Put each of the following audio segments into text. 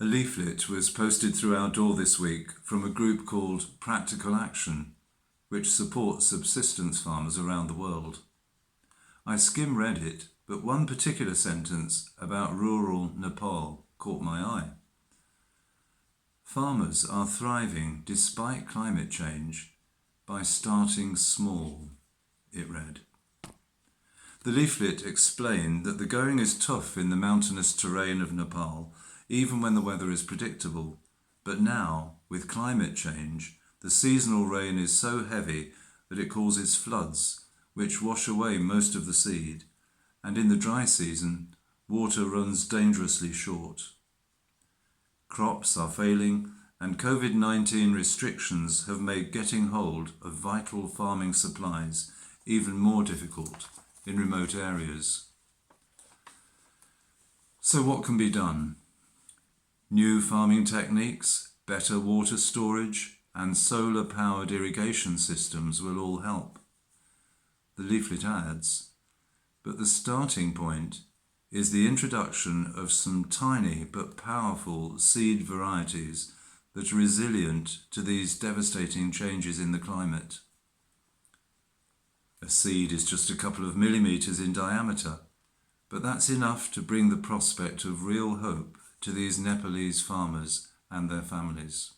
A leaflet was posted through our door this week from a group called Practical Action, which supports subsistence farmers around the world. I skim-read it, but one particular sentence about rural Nepal caught my eye. Farmers are thriving despite climate change by starting small, it read. The leaflet explained that the going is tough in the mountainous terrain of Nepal, even when the weather is predictable. But now, with climate change, the seasonal rain is so heavy that it causes floods, which wash away most of the seed, and in the dry season, water runs dangerously short. Crops are failing, and COVID-19 restrictions have made getting hold of vital farming supplies even more difficult in remote areas. So what can be done? New farming techniques, better water storage, and solar-powered irrigation systems will all help. The leaflet adds, but the starting point is the introduction of some tiny but powerful seed varieties that are resilient to these devastating changes in the climate. A seed is just a couple of millimeters in diameter, but that's enough to bring the prospect of real hope to these Nepalese farmers and their families.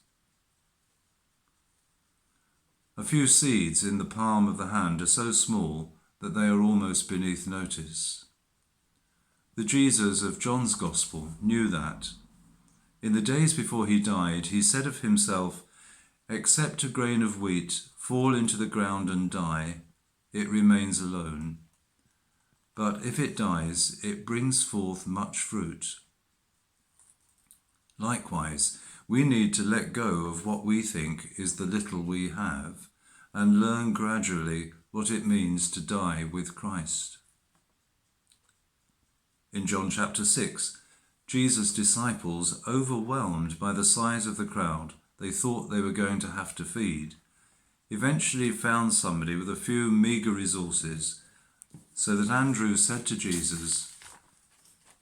A few seeds in the palm of the hand are so small that they are almost beneath notice. The Jesus of John's Gospel knew that. In the days before he died, he said of himself, "Except a grain of wheat fall into the ground and die, it remains alone. But if it dies, it brings forth much fruit." Likewise, we need to let go of what we think is the little we have and learn gradually what it means to die with Christ. In John chapter 6, Jesus' disciples, overwhelmed by the size of the crowd they thought they were going to have to feed, eventually found somebody with a few meagre resources, so that Andrew said to Jesus,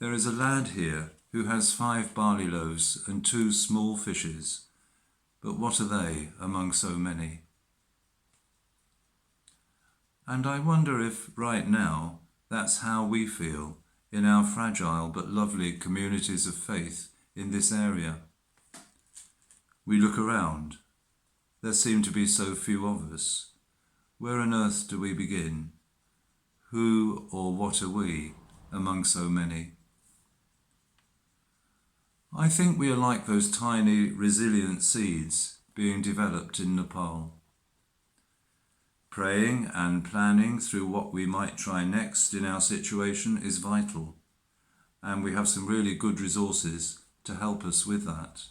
"There is a lad here who has 5 barley loaves and 2 small fishes, but what are they among so many?" And I wonder if right now that's how we feel in our fragile but lovely communities of faith in this area. We look around. There seem to be so few of us. Where on earth do we begin? Who or what are we among so many? I think we are like those tiny, resilient seeds being developed in Nepal. Praying and planning through what we might try next in our situation is vital, and we have some really good resources to help us with that.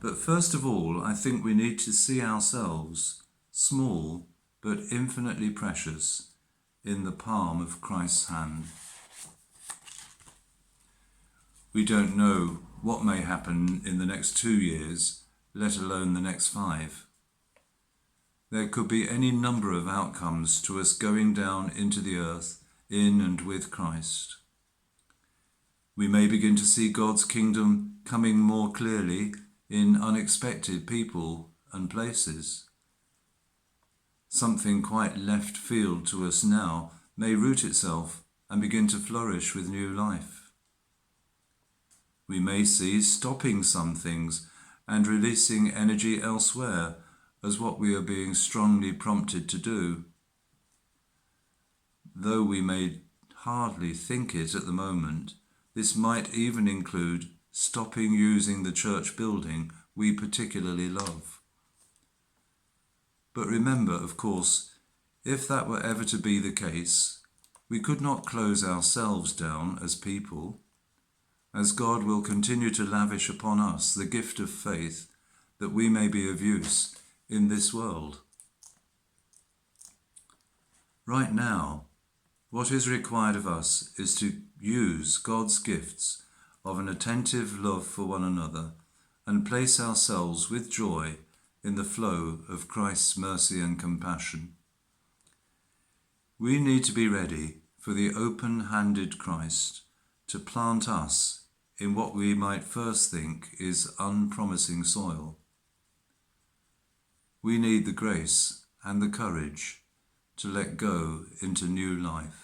But first of all, I think we need to see ourselves, small but infinitely precious, in the palm of Christ's hand. We don't know what may happen in the next 2 years, let alone the next 5. There could be any number of outcomes to us going down into the earth in and with Christ. We may begin to see God's kingdom coming more clearly in unexpected people and places. Something quite left field to us now may root itself and begin to flourish with new life. We may see stopping some things and releasing energy elsewhere as what we are being strongly prompted to do. Though we may hardly think it at the moment, this might even include stopping using the church building we particularly love. But remember, of course, if that were ever to be the case, we could not close ourselves down as people, as God will continue to lavish upon us the gift of faith that we may be of use in this world. Right now, what is required of us is to use God's gifts of an attentive love for one another and place ourselves with joy in the flow of Christ's mercy and compassion. We need to be ready for the open-handed Christ to plant us in what we might first think is unpromising soil. We need the grace and the courage to let go into new life.